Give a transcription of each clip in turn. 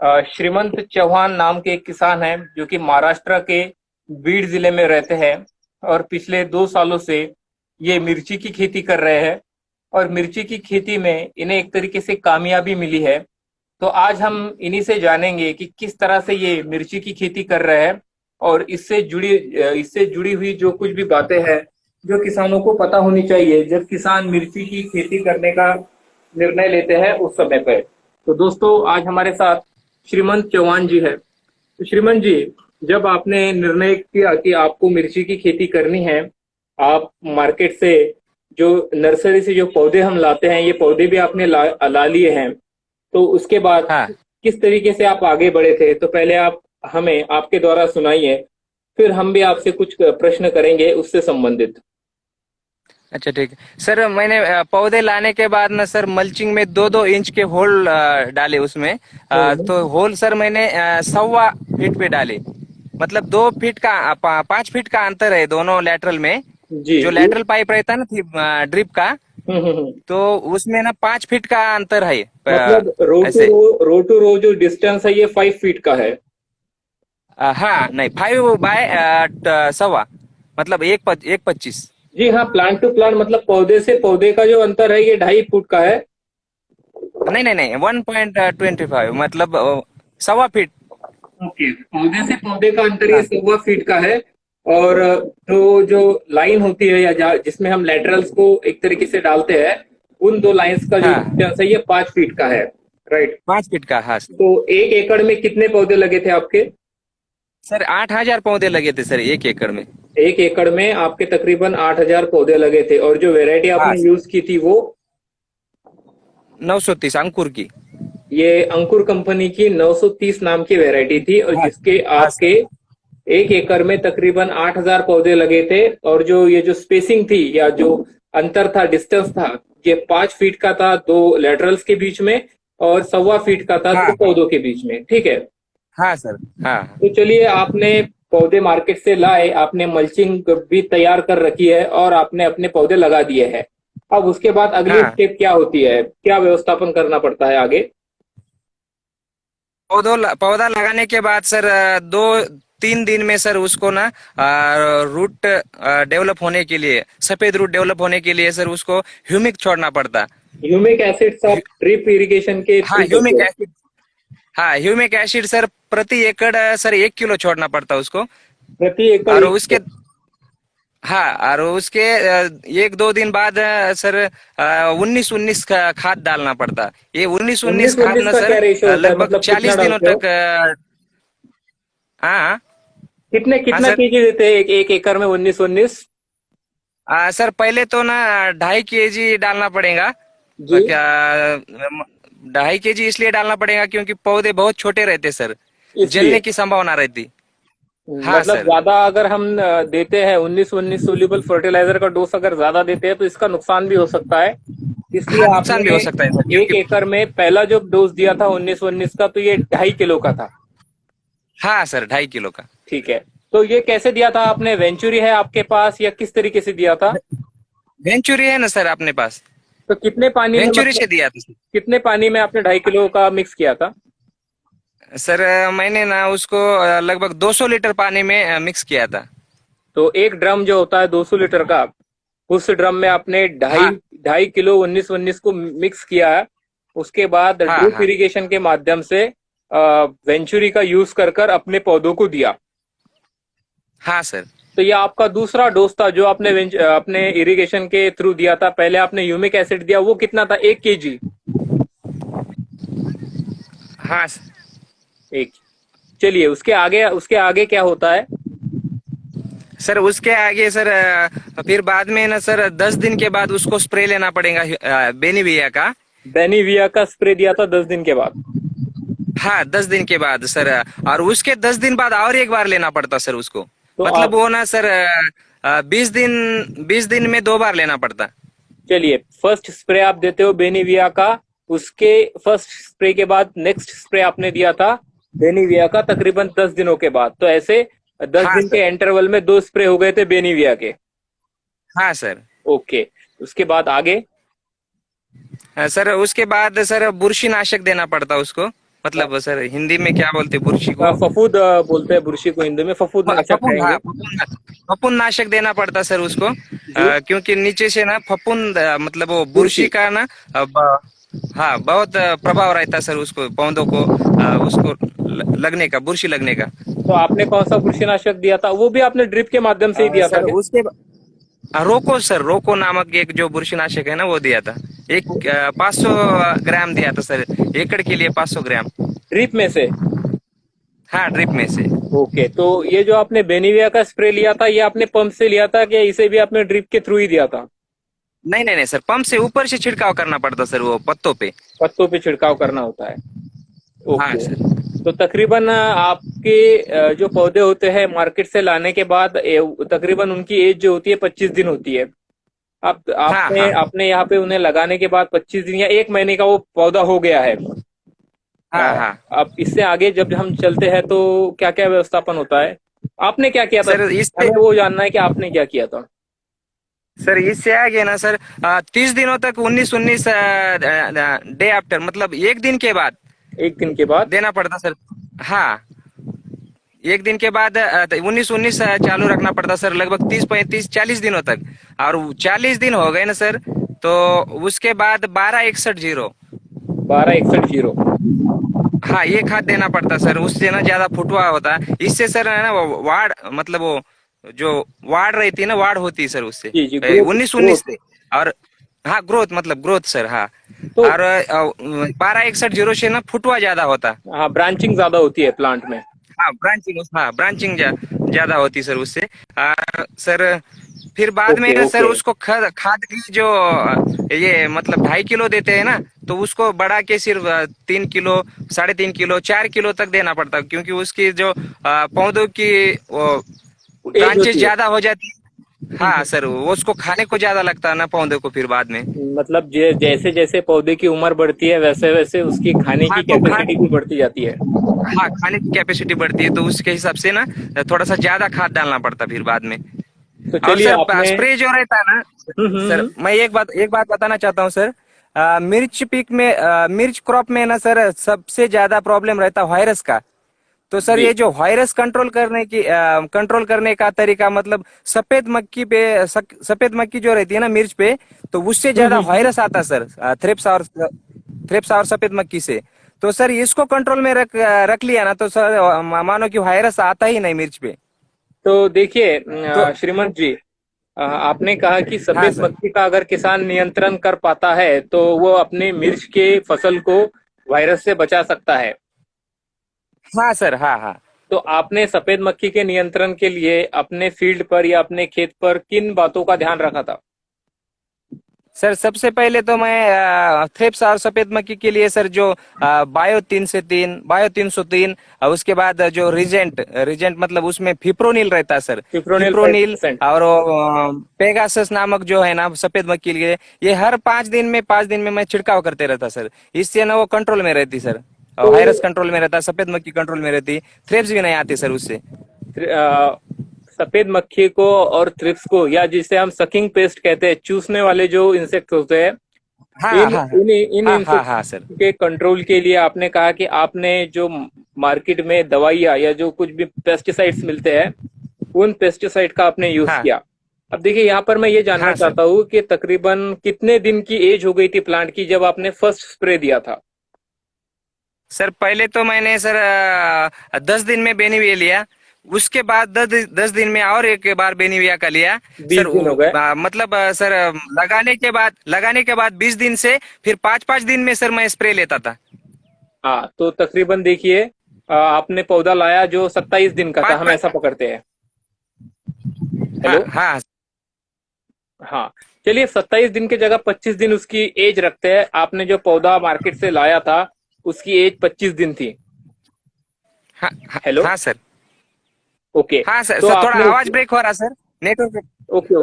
श्रीमंत चौहान नाम के एक किसान हैं जो कि महाराष्ट्र के बीड जिले में रहते हैं और पिछले 2 सालों से ये मिर्ची की खेती कर रहे हैं और मिर्ची की खेती में इन्हें एक तरीके से कामयाबी मिली है। तो आज हम इन्हीं से जानेंगे कि किस तरह से ये मिर्ची की खेती कर रहे हैं और इससे जुड़ी हुई जो कुछ भी बातें हैं जो किसानों को पता होनी चाहिए जब किसान मिर्ची की खेती करने का निर्णय लेते हैं उस समय पर। तो दोस्तों, आज हमारे साथ श्रीमंत चौहान जी है। तो श्रीमंत जी, जब आपने निर्णय किया कि आपको मिर्ची की खेती करनी है, आप मार्केट से जो नर्सरी से जो पौधे हम लाते हैं, ये पौधे भी आपने ला लिए हैं। तो उसके बाद हाँ। किस तरीके से आप आगे बढ़े थे, तो पहले आप हमें आपके द्वारा सुनाइए, फिर हम भी आपसे कुछ प्रश्न करेंगे उससे संबंधित। अच्छा, ठीक है सर। मैंने पौधे लाने के बाद ना सर मल्चिंग में 2-2 इंच के होल डाले उसमें। हम्म। तो होल सर मैंने 1.25 फीट पे डाले। मतलब 2 फीट का 5 फीट का अंतर है दोनों लेटरल में। जी जो जी। लेटरल पाइप रहता है ना ड्रिप का, हम्म। तो उसमें ना 5 फीट का अंतर है। मतलब ऐसे। रो टू रो जो डिस्टेंस है ये 5 फीट का है। हाँ, नहीं 5 बाय 1.25, मतलब 1.25। जी हाँ, प्लांट टू प्लांट मतलब पौधे से पौधे का जो अंतर है ये 2.5 फुट का है। नहीं नहीं नहीं, 1.25, मतलब 1.25 फीट। ओके, पौधे से पौधे का अंतर ये हाँ 1.25 फीट का है। और जो जो लाइन होती है या जिसमें हम लेटरल्स को एक तरीके से डालते हैं, उन दो लाइंस का जो हाँ, डिस्टेंस है ये 5 फीट का है। राइट। 5 फीट का। हाँ तो 1 एकड़ में कितने पौधे लगे थे आपके? सर, 8,000 पौधे लगे थे सर 1 एकड़ में। 1 एकड़ में आपके तकरीबन 8,000 पौधे लगे थे और जो वेराइटी हाँ, आपने यूज की थी वो 930 अंकुर की। ये अंकुर कंपनी की 930 नाम की वैरायटी थी और हाँ जिसके हाँ आपके सर। 1 एकड़ में तकरीबन 8,000 पौधे लगे थे। और जो ये जो स्पेसिंग थी या जो अंतर था, डिस्टेंस था, ये 5 फीट का था दो लेटरल्स के बीच में और 1.25 फीट का था हाँ दो हाँ पौधों के बीच में। ठीक है। हाँ सर। हाँ हाँ। तो चलिए, आपने पौधे मार्केट से लाए, आपने मल्चिंग भी तैयार कर रखी है और आपने अपने पौधे लगा दिए हैं। अब उसके बाद अगली हाँ, स्टेप क्या होती है, क्या व्यवस्थापन करना पड़ता है आगे? पौधा लगाने के बाद सर 2-3 दिन में सर उसको ना रूट डेवलप होने के लिए, सफेद रूट डेवलप होने के लिए सर उसको ह्यूमिक छोड़ना पड़ता। ह्यूमिक एसिड्स आप ड्रिप इरिगेशन के हाँ, थ्रू देते ह्यूमिक हो? एसिड। हाँ, ह्यूमिक एसिड सर प्रति एकड़ सर 1 किलो छोड़ना पड़ता उसको। प्रति एकड़ और एक? उसके हाँ, और उसके 1-2 दिन बाद सर 19-19 का खाद डालना पड़ता। ये 19-19 उन्नीस खाद उन्नीस ना का सर क्या रेशियो होता है, लगभग मतलब कितना 40 दिनों डालते हो? तक। हाँ हाँ। कितने हाँ कितना सर। केजी देते हैं एक एकड़ में 19-19? सर पहले तो ना 2.5 kg डालना पड़ेगा। जी। क्या 2.5 kg इसलिए डालना पड़ेगा क्योंकि पौधे बहुत छोटे रहते सर, इसलिए जलने की संभावना रहती। हाँ मतलब सर। ज्यादा अगर हम देते हैं 19-19 सोल्यूबल फर्टिलाइजर का डोज अगर ज्यादा देते हैं तो इसका नुकसान भी हो सकता है। इसलिए हाँ, नुकसान भी आपने हो सकता है सर, एक क्योंकि एकड़ में पहला जो डोज दिया था 19-19 का, तो ये 2.5 किलो का था। हाँ सर 2.5 किलो का। ठीक है। तो ये कैसे दिया था आपने? वेंचुरी है आपके पास या किस तरीके से दिया था? वेंचुरी है ना सर अपने पास। तो कितने पानी में, वेंचुरी मतलब से दिया था सर। कितने पानी में आपने 2.5 किलो का मिक्स किया था? सर मैंने ना उसको लगभग 200 लीटर पानी में मिक्स किया था। तो एक ड्रम जो होता है 200 लीटर का, उस ड्रम में आपने ढाई हाँ 2.5 किलो 19-19 को मिक्स किया है। उसके बाद हाँ ड्रिप हाँ इरिगेशन के माध्यम से वेंचुरी का यूज कर कर अपने पौधों को दिया। हाँ सर। तो ये आपका दूसरा डोज था जो आपने अपने इरिगेशन के थ्रू दिया था। पहले आपने ह्यूमिक एसिड दिया, वो कितना था, 1 केजी? हाँ सर। एक। चलिए, उसके आगे क्या होता है? सर उसके आगे सर फिर बाद में ना सर 10 दिन के बाद उसको स्प्रे लेना पड़ेगा बेनिविया का। बेनिविया का स्प्रे दिया था 10 दिन के बाद? हाँ, 10 दिन के बाद सर। और उसके 10 दिन बाद और एक बार लेना पड़ता सर उसको। तो मतलब आप, वो ना सर 20 दिन में 2 बार लेना पड़ता। चलिए, फर्स्ट स्प्रे आप देते हो बेनिविया का, उसके फर्स्ट स्प्रे के बाद नेक्स्ट स्प्रे आपने दिया था बेनिविया का तकरीबन 10 दिनों के बाद। तो ऐसे दस हाँ दिन सर। के इंटरवल में 2 स्प्रे हो गए थे बेनिविया के। हाँ सर। ओके। उसके बाद आगे? सर उसके बाद सर बुरशी नाशक देना पड़ता उसको। मतलब सर हिंदी में क्या बोलते हैं बुरशी को? फफूद बोलते हैं बुरशी को, हिंदी में फफूद नाशक फफूंद, कहेंगे। हाँ फफूंद नाशक देना पड़ता सर उसको, जी। क्योंकि नीचे से ना फफूंद मतलब वो बुरशी बुरशी। का ना हाँ बहुत प्रभाव रहता है सर उसको, पौधों को उसको लगने का, बुरशी लगने का। तो आपने कौन सा बुरशीनाशक दिया था, वो भी आपने ड्रिप के माध्यम से ही दिया था सर क्या? उसके रोको सर, रोको नामक एक जो बुरशीनाशक है ना वो दिया था। एक 500 ग्राम दिया था सर, एकड़ के लिए 500 ग्राम। ड्रिप में से? हाँ ड्रिप में से। ओके, तो ये जो आपने बेनिविया का स्प्रे लिया था, ये आपने पंप से लिया था क्या, इसे भी आपने ड्रिप के थ्रू ही दिया था? नहीं नहीं नहीं सर, पंप से ऊपर से छिड़काव करना पड़ता सर वो पत्तों पे। पत्तों पे छिड़काव करना होता है। हाँ ओके। सर। तो तकरीबन आपके जो पौधे होते हैं मार्केट से लाने के बाद तकरीबन उनकी एज जो होती है 25 दिन होती है। आप हाँ आपने हाँ आपने यहाँ पे उन्हें लगाने के बाद 25 दिन या एक महीने का वो पौधा हो गया है। हाँ हाँ अब इससे आगे जब हम चलते हैं तो क्या क्या व्यवस्थापन होता है, आपने क्या किया था? सर इससे, हमें वो जानना है कि आपने क्या किया था। सर इससे आगे ना सर 30 दिनों तक 19 19 डे आफ्टर मतलब एक दिन के बाद एक दिन के बाद? देना पड़ता सर। हाँ एक दिन के बाद 19 19 चालू रखना पड़ता सर, लगभग 30 35 40 दिनों तक। और 40 दिन हो गए ना सर, तो उसके बाद 12 61 0। 12 61 0। हाँ ये खाद देना पड़ता सर, उससे ना ज्यादा फुटवा होता है, इससे सर है ना वो वाड़ मतलब वो जो वाड़ रहती है ना, वाड़ होती है सर उससे जी जी, ग्रोथ 19 19 ग्रोथ। से। और हाँ ग्रोथ मतलब ग्रोथ सर, हाँ। तो और 12 61 0 से ना फुटवा ज्यादा होता। हाँ, ब्रांचिंग ज्यादा होती है प्लांट में। हाँ ब्रांचिंग ज्यादा होती सर उससे। सर फिर बाद में ओके ना सर ओके। उसको खाद खाद की जो ये मतलब 2.5 किलो देते हैं ना, तो उसको बढ़ा के सिर्फ 3 किलो, 3.5 किलो, 4 किलो तक देना पड़ता है, क्योंकि उसकी जो पौधों की वो एज ब्रांचेस होती है। ज्यादा हो जाती है। हाँ सर वो उसको खाने को ज्यादा लगता है ना पौधों को फिर बाद में। मतलब जैसे जैसे पौधे की उम्र बढ़ती है वैसे वैसे उसकी खाने हाँ की तो खा कैपेसिटी भी बढ़ती जाती है। हाँ खाने की कैपेसिटी बढ़ती है, तो उसके हिसाब से ना थोड़ा सा ज्यादा खाद डालना पड़ता फिर बाद में। तो और चलिए सर आपने। स्प्रे जो रहता है ना सर, मैं एक बात बताना चाहता हूँ सर। मिर्च पिक में मिर्च क्रॉप में ना सर सबसे ज्यादा प्रॉब्लम रहता है वायरस का। तो सर जी। ये जो वायरस कंट्रोल करने का तरीका मतलब सफेद मक्खी पे सफेद मक्खी जो रहती है ना मिर्च पे, तो उससे ज्यादा वायरस आता है सर, थ्रिप्स और सफेद मक्खी से। तो सर इसको कंट्रोल में रख लिया ना, तो सर मानो कि वायरस आता ही नहीं मिर्च पे। तो देखिए तो श्रीमंत जी, आपने कहा कि हाँ सफेद सर। मक्खी का अगर किसान नियंत्रण कर पाता है तो वो अपने मिर्च के फसल को वायरस से बचा सकता है। हाँ सर। हाँ हाँ तो आपने सफेद मक्खी के नियंत्रण के लिए अपने फील्ड पर या अपने खेत पर किन बातों का ध्यान रखा था? सर, सबसे पहले तो मैं थ्रिप्स और सफेद मक्खी के लिए सर जो बायो 303, उसके बाद जो रिजेंट मतलब उसमें फिप्रोनिल रहता है सर। पिप्रोनिल फिप्रोनिल 5%। और पेगासस नामक जो है ना सफेद मक्खी के लिए, ये हर 5 दिन में मैं छिड़काव करते रहता सर। इससे ना वो कंट्रोल में रहती सर, तो वायरस कंट्रोल में रहता, सफेद मक्खी कंट्रोल में रहती, थ्रिप्स भी नहीं आती सर उससे। अ, सफेद मक्खी को और थ्रिप्स को, या जिसे हम सकिंग पेस्ट कहते हैं, चूसने वाले जो इंसेक्ट होते हैं, हाँ इन हाँ इन इन हाँ हाँ इंसेक्ट हाँ सर। के कंट्रोल के लिए आपने कहा कि आपने जो मार्केट में दवाइयाँ या जो कुछ भी पेस्टिसाइड्स मिलते हैं उन पेस्टिसाइड का आपने यूज हाँ किया। अब देखिए यहाँ पर मैं ये जानना हाँ सर। चाहता हूँ कि तकरीबन कितने दिन की एज हो गई थी प्लांट की जब आपने फर्स्ट स्प्रे दिया था? सर पहले तो मैंने सर 10 दिन में बेनिविया लिया, उसके बाद 10 दिन में और एक बार बेनिविया का लिया। सर 20 दिन हो गए। मतलब सर लगाने के बाद 20 दिन से फिर 5 5 दिन में सर मैं स्प्रे लेता था। हाँ, तो तकरीबन देखिए आपने पौधा लाया जो 27 दिन का था, पाँच हम पाँच ऐसा पकड़ते हैं। हाँ हेलो। हाँ हाँ, चलिए 27 दिन की जगह 25 दिन उसकी एज रखते हैं। आपने जो पौधा मार्केट से लाया था उसकी एज 25 दिन थी। हाँ हाँ हेलो। हाँ सर। ओके। हाँ सर, तो सर थोड़ा आपने आवाज ब्रेक हो रहा sir, network. Okay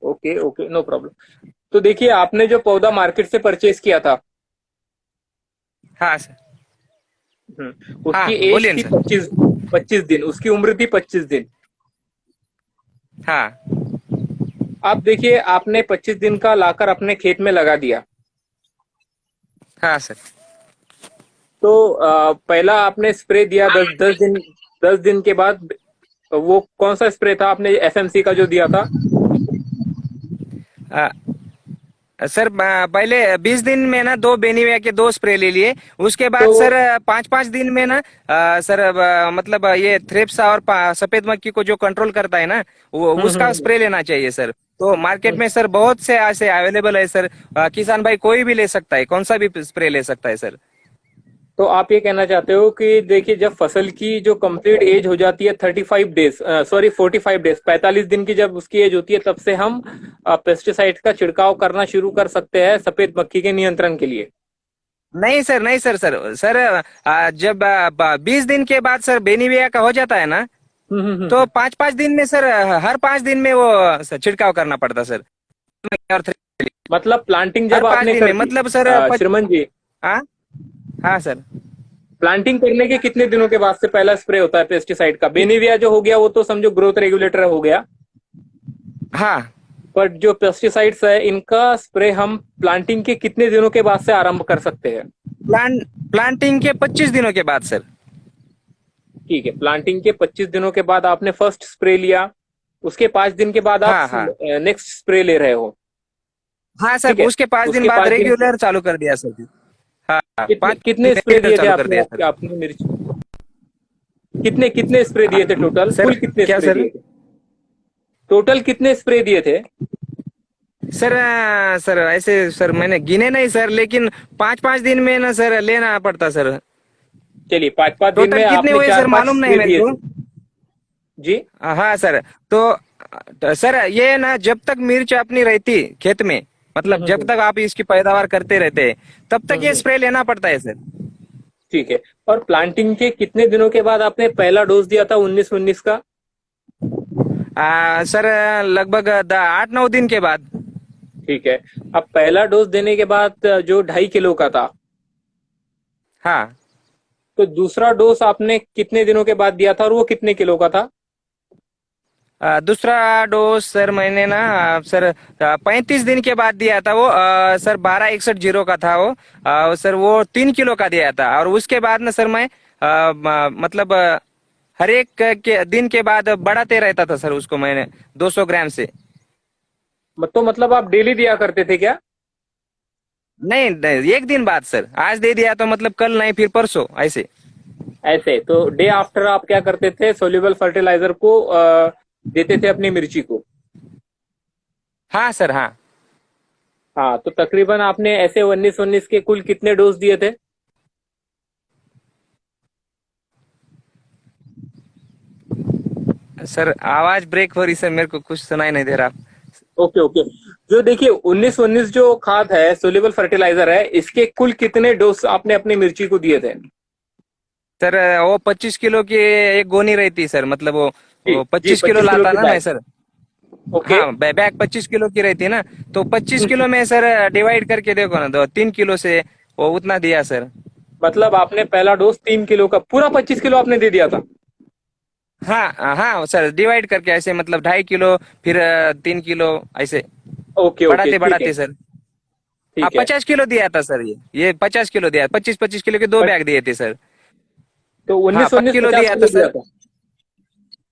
okay okay, no problem. तो देखिए आपने जो पौधा मार्केट से परचेज किया था, हाँ सर। हाँ उसकी एज बोलिए ना थी सर। 25 दिन, उसकी उम्र थी 25 दिन। हाँ आप देखिए आपने 25 दिन का लाकर अपने खेत में लगा दिया। हाँ सर। तो पहला आपने स्प्रे दिया 10 दिन के बाद, वो कौन सा स्प्रे था आपने एफएमसी का जो दिया था? अ, सर पहले 20 दिन में ना 2 बेनिविया के 2 स्प्रे ले लिए। उसके बाद तो सर 5-5 दिन में ना सर मतलब ये थ्रिप्स और सफेद मक्खी को जो कंट्रोल करता है ना, वो हम्म उसका हम्म स्प्रे लेना चाहिए सर। तो मार्केट हम्म। में सर बहुत से ऐसे अवेलेबल है सर। किसान भाई कोई भी ले सकता है, कौन सा भी स्प्रे ले सकता है सर। तो आप ये कहना चाहते हो कि देखिए, जब फसल की जो कंप्लीट एज हो जाती है 35 डेज, सॉरी 45 डेज, 45 दिन की जब उसकी एज होती है, तब से हम पेस्टिसाइड का छिड़काव करना शुरू कर सकते हैं सफेद मक्खी के नियंत्रण के लिए? नहीं सर, नहीं सर, सर जब 20 दिन के बाद सर बेनिविया का हो जाता है ना, तो हम्म। 5-5 दिन में सर हर 5 दिन में वो छिड़काव करना पड़ता सर। और मतलब प्लांटिंग हर जब पांच आपने दिन में कर दी, मतलब सर श्रीमान जी, हाँ, हाँ सर। प्लांटिंग करने के कितने दिनों के बाद से पहला स्प्रे होता है पेस्टिसाइड का? बेनिविया जो हो गया वो तो समझो ग्रोथ रेगुलेटर हो गया, हाँ, पर जो पेस्टिसाइड्स है इनका स्प्रे हम प्लांटिंग के कितने दिनों के बाद से आरंभ कर सकते हैं? प्लांटिंग के 25 दिनों के बाद सर। ठीक है, प्लांटिंग के 25 दिनों के बाद आपने फर्स्ट स्प्रे लिया, उसके 5 दिन के बाद आप हाँ, हाँ, नेक्स्ट स्प्रे ले रहे हो। हाँ ठीक सर, है, उसके 5 दिन उसके बाद 5 दिन रेगुलर चालू कर दिया सर। हाँ, हाँ, कितने 5 दिन कितने स्प्रे रेगुलर दिए थे चालू कर आपने दिया सर। आपने मिर्च, कितने कितने स्प्रे दिए थे टोटल, सर कुल कितने क्या स्प्रे सर? दिए थे? टोटल कितने स्प्रे दिए थे? सर सर ऐसे सर मैंने गिने नहीं सर, लेकिन 5-5 दिन में ना सर लेना पड़ता सर। चलिए, 5 5 दिन टोटल में कितने आपने हुए चार सर पांच मालूम नहीं स्प्रे मेरे दिए को। थे? जी। हाँ सर। तो सर ये ना जब तक मिर्च अपनी रहती खेत में, मतलब जब हम्म। तक आप इसकी पैदावार करते रहते हैं, तब तक ये हम्म। स्प्रे लेना पड़ता है सर। ठीक है, और प्लांटिंग के कितने दिनों के बाद आपने पहला डोज दिया था 19 19 का? सर लगभग 8-9 दिन के बाद। ठीक है, अब पहला डोज देने के बाद जो 2.5 किलो का था, हाँ, तो दूसरा डोज आपने कितने दिनों के बाद दिया था और वो कितने किलो का था? दूसरा डोज सर मैंने ना सर 35 दिन के बाद दिया था वो। सर 1261 का था वो। सर वो 3 किलो का दिया था, और उसके बाद ना सर मैं मतलब हर एक के दिन के बाद बढ़ाते रहता था सर उसको मैंने 200 ग्राम से। तो मतलब आप डेली दिया करते थे क्या? नहीं, नहीं, एक दिन बाद सर, आज दे दिया तो मतलब कल नहीं फिर परसों ऐसे। ऐसे तो डे आफ्टर आप क्या करते थे, सोल्यूबल फर्टिलाइजर को देते थे अपनी मिर्ची को? हाँ सर, हाँ। हाँ, तो तकरीबन आपने ऐसे 19 19 के कुल कितने डोज दिए थे? सर आवाज ब्रेक हो रही सर, मेरे को कुछ सुनाई नहीं दे रहा। ओके ओके, जो देखिए 19 19 जो खाद है, सोल्यूबल फर्टिलाइजर है, इसके कुल कितने डोज आपने अपनी मिर्ची को दिए थे? सर वो 25 किलो की एक गोनी रहती सर, मतलब जी वो जी, 25 किलो 25 किलो लाता की ना मैं बैग। सर। ओके। हाँ, बैग 25 किलो की रहती है ना, तो 25 किलो में सर डिवाइड करके देखो ना, 3 किलो से वो उतना दिया सर। मतलब आपने पहला डोज 3 किलो का, पूरा 25 किलो आपने दे दिया था? हाँ, हाँ सर, डिवाइड करके ऐसे मतलब 2.5 किलो, फिर 3 किलो ऐसे ओके ओके, बढ़ाते ठीक है बढ़ाते सर। हाँ, ठीक है। 50 किलो दिया था सर, ये 50 किलो दिया, 25-25 किलो के 2 बैग दिए थे सर। तो हाँ, 19 19 किलो पचास दिया था किलो दिया सर। था,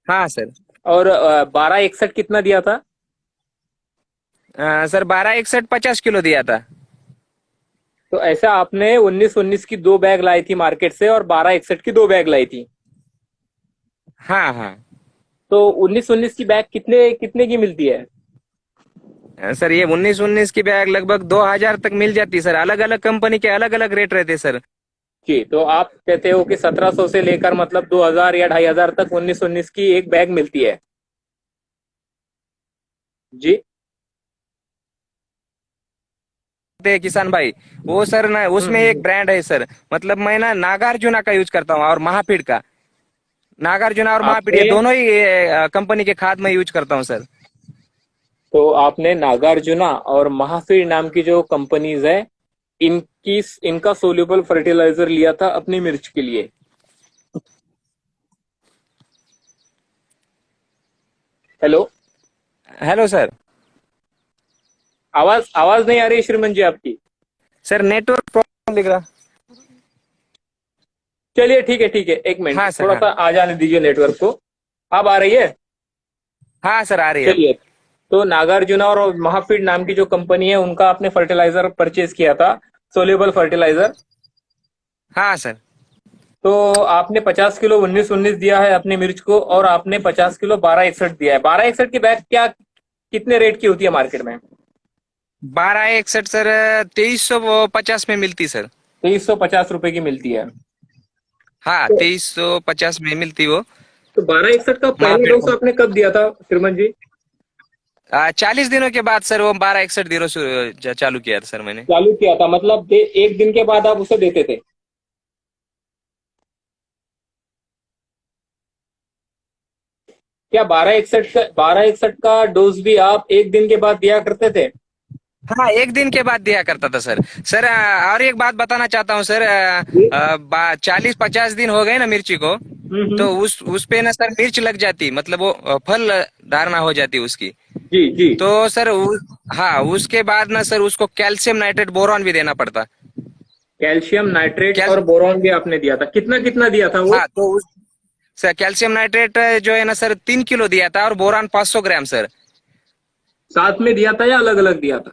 हाँ सर। और 12 61 कितना दिया था? सर 1261 50 किलो दिया था। तो ऐसा आपने 19 19 की 2 बैग लाई थी मार्केट से, और 12 61 की 2 बैग लाई थी। हाँ, हाँ। तो 19 19 की बैग कितने कितने की मिलती है? सर ये 19 19 की बैग लगभग 2,000 तक मिल जाती सर, अलग अलग कंपनी के अलग अलग रेट रहते सर। जी, तो आप कहते हो कि 1700 से लेकर मतलब 2000 या 2500 तक 19 19 की एक बैग मिलती है? जी। किसान भाई, वो सर ना उसमें एक हम्म। ब्रांड है सर, मतलब मैं ना नागार्जुना का यूज करता हूँ और महापीड का। नागार्जुना और महापीड ये आपने दोनों ही कंपनी के खाद में यूज करता हूँ सर। तो आपने नागार्जुना और महाफीर नाम की जो कंपनीज है, इनकी इनका सोल्यूबल फर्टिलाइजर लिया था अपनी मिर्च के लिए? Hello, hello sir. आवाज आवाज नहीं आ रही श्रीमन जी आपकी? सर नेटवर्क प्रॉब्लम दिख रहा। चलिए ठीक है, एक मिनट हाँ सर, थोड़ा हाँ। सा आ जाने दीजिए नेटवर्क को। अब आ रही है? हाँ सर, आ रही है अब। चलिए, तो नागार्जुना और महाफीड नाम की जो कंपनी है उनका आपने फर्टिलाइजर परचेज किया था, सोल्यूबल फर्टिलाइजर। हाँ सर। तो आपने 50 किलो 19-19 दिया है अपनी मिर्च को, और आपने 50 किलो 1261 दिया है। 1261 की बैग क्या कितने रेट की होती है मार्केट में? 1261 सर, 2350 में मिलती सर। 2350 रुपए की मिलती है। हाँ, तो 2350 में मिलती वो। 1261 का पहला महाफीड डोज को आपने कब दिया था श्रीमान जी? 40 दिनों के बाद सर वो 1261 चालू किया था सर मैंने। चालू किया था मतलब एक दिन के बाद आप उसे देते थे? क्या 1261 का डोज भी आप एक दिन के बाद दिया करते थे? हाँ, एक दिन के बाद दिया करता था सर। सर, और एक बात बताना चाहता हूँ सर। जी। 40-50 दिन हो गए ना मिर्ची को। तो हम्म। उस पे ना सर मिर्च लग जाती, मतलब वो फल धारणा हो जाती उसकी। जी जी। तो सर हाँ, उसके बाद ना सर उसको कैल्शियम नाइट्रेट बोरॉन भी देना पड़ता। कैल्शियम नाइट्रेट कैल और बोरॉन भी आपने दिया था, कितना कितना दिया था वो? हाँ, तो सर कैल्शियम नाइट्रेट जो है ना सर 3 किलो दिया था, और बोरान 500 ग्राम सर। साथ में दिया था या अलग अलग दिया था?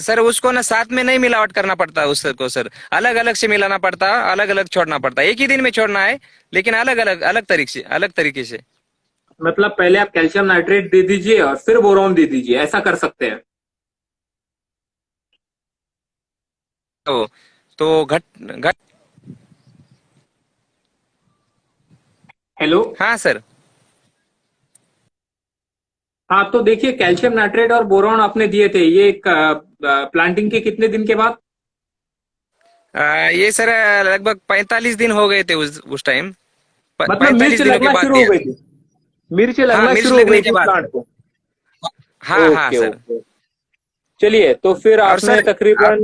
सर उसको ना साथ में नहीं मिलावट करना पड़ता, उसको सर अलग अलग से मिलाना पड़ता, अलग अलग छोड़ना पड़ता, एक ही दिन में छोड़ना है, लेकिन अलग अलग अलग तरीके से। मतलब पहले आप कैल्शियम नाइट्रेट दे दीजिए और फिर बोरॉन दे दीजिए, ऐसा कर सकते हैं? तो घट घट हेलो। हाँ सर। हाँ, तो देखिए, कैल्शियम नाइट्रेट और बोरॉन आपने दिए थे ये प्लांटिंग के कितने दिन के बाद? ये सर लगभग 45 दिन हो गए थे उस टाइम। मतलब मिर्च 45 दिनों के लगना बाद शुरू हो दिया। गई थी? मिर्च हाँ, लगना मिर्च शुरू हो लगने गई के थी बाद। प्लांट को? हाँ हाँ ओके सर। ओके। चलिए, तो फिर और आपने सर तकरीबन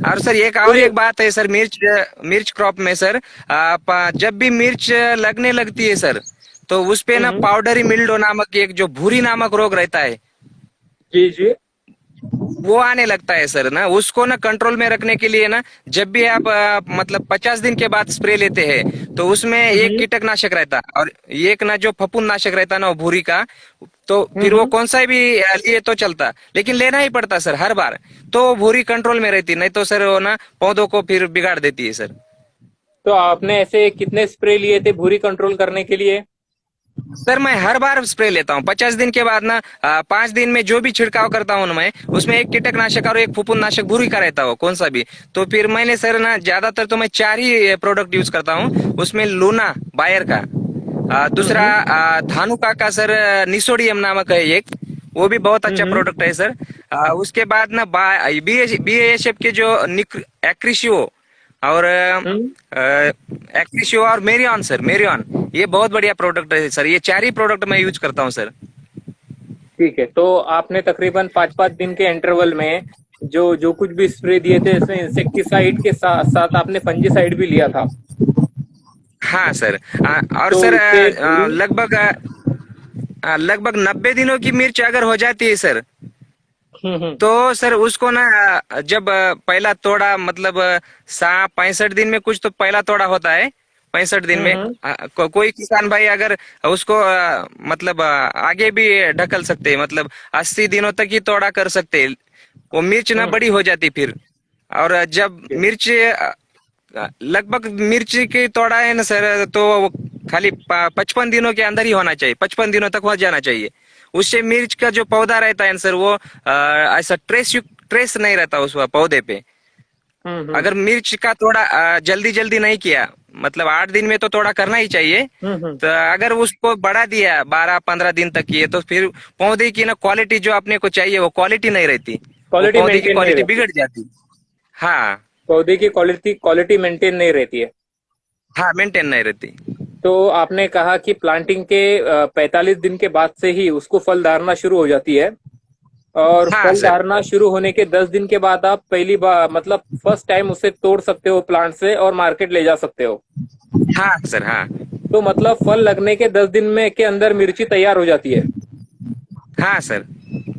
और सर एक और बोलिए। एक बात है सर, मिर्च मिर्च क्रॉप में सर, जब भी मिर्च लगने लगती है सर, तो उस पे ना हम्म। पाउडरी मिल्डो नामक एक जो भूरी नामक रोग रहता है, जी जी। वो आने लगता है सर ना। उसको ना कंट्रोल में रखने के लिए ना, जब भी आप मतलब 50 दिन के बाद स्प्रे लेते हैं, तो उसमें एक हम्म कीटकनाशक रहता, और एक ना जो फफूंदनाशक रहता ना वो भूरी का। तो फिर वो हम्म। कौन सा भी लिए तो चलता, लेकिन लेना ही पड़ता सर हर बार। तो भूरी कंट्रोल में रहती, नहीं तो सर वो ना पौधों को फिर बिगाड़ देती है सर। तो आपने ऐसे कितने स्प्रे लिए थे भूरी कंट्रोल करने के लिए? सर मैं हर बार स्प्रे लेता हूँ 50 दिन के बाद ना। 5 दिन में जो भी छिड़काव करता हूँ ना मैं, उसमें एक कीटकनाशक और एक फफूंदनाशक भूरी का रहता हो कौन सा भी। तो फिर मैंने सर ना ज्यादातर तो मैं 4 ही प्रोडक्ट यूज करता हूँ, उसमें लूना बायर का, दूसरा हम्म धानुका का सर, निसोडियम नामक है एक, वो भी बहुत अच्छा हम्म प्रोडक्ट है सर। उसके बाद ना BASF के जो एक्रिशियो और हम्म। एक्रिशियो और मेरियन सर, मेरियन, ये बहुत बढ़िया प्रोडक्ट है सर। ये 4 ही प्रोडक्ट मैं यूज करता हूँ सर। ठीक है, तो आपने तकरीबन 5-5 दिन के इंटरवल में जो जो कुछ भी स्प्रे दिए थे, इसमें इंसेक्टिसाइड के साथ साथ आपने फंजीसाइड भी लिया था। हाँ सर। और तो सर इससे भूरी लगभग 90 दिनों की मिर्च अगर हो जाती है सर, हम्म। तो सर उसको ना जब पहला तोड़ा, मतलब 65 दिन में कुछ तो पहला तोड़ा होता है, 65 दिन में हम्म कोई किसान भाई अगर उसको मतलब आगे भी ढकल सकते हैं, मतलब 80 दिनों तक ही तोड़ा कर सकते हैं। वो मिर्च ना हम्म। बड़ी हो जाती फिर। और जब मिर्च लगभग मिर्च की तोड़ा है ना सर, तो वो खाली 55 दिनों के अंदर ही होना चाहिए, 55 दिनों तक हो जाना चाहिए। उससे मिर्च का जो पौधा रहता है ना सर, वो ऐसा ट्रेस नहीं रहता उस पौधे पे। हम्म। अगर मिर्च का थोड़ा जल्दी जल्दी नहीं किया, मतलब 8 दिन में तो थोड़ा करना ही चाहिए। हम्म। तो अगर उसको बढ़ा दिया 12-15 दिन तक किए, तो फिर पौधे की ना क्वालिटी जो अपने को चाहिए वो क्वालिटी नहीं रहती, वो क्वालिटी पौधे की मेंटेन नहीं क्वालिटी रहती? बिगड़ जाती। हाँ। पौधे की क्वालिटी मेंटेन नहीं रहती है? हाँ, मेंटेन नहीं रहती। तो आपने कहा कि प्लांटिंग के 45 दिन के बाद से ही उसको फल धारणा शुरू हो जाती है, और हाँ फल सर। धारणा शुरू होने के 10 दिन के बाद आप पहली बार मतलब फर्स्ट टाइम उसे तोड़ सकते हो प्लांट से और मार्केट ले जा सकते हो। हाँ सर। हाँ। तो मतलब फल लगने के 10 दिन में के अंदर मिर्ची तैयार हो जाती है? हाँ सर।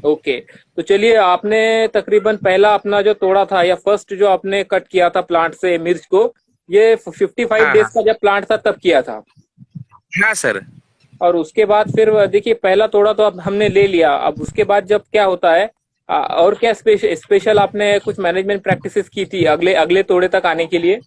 ओके, तो चलिए, आपने तकरीबन पहला अपना जो तोड़ा था या फर्स्ट जो आपने कट किया था प्लांट से मिर्च को, ये 55 हाँ डेज हाँ का जब प्लांट था तब किया था। हाँ सर। और उसके बाद फिर देखिए, पहला तोड़ा तो अब हमने ले लिया, अब उसके बाद जब क्या होता है, और क्या स्पेशल आपने कुछ मैनेजमेंट प्रैक्टिसेस की थी अगले अगले तोड़े तक आने के लिए?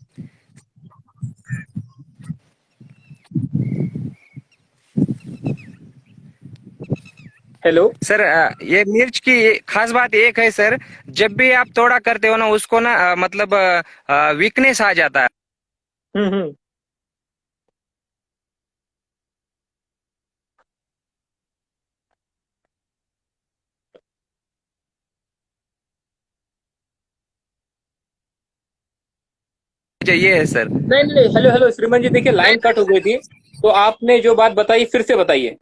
हेलो। सर ये मिर्च की खास बात एक है सर, जब भी आप तोड़ा करते हो ना उसको ना मतलब वीकनेस आ जाता है। हम्म। ये है सर। नहीं नहीं, हेलो हेलो श्रीमान जी, देखिए लाइन कट हो गई थी, तो आपने जो बात बताई फिर से बताइए।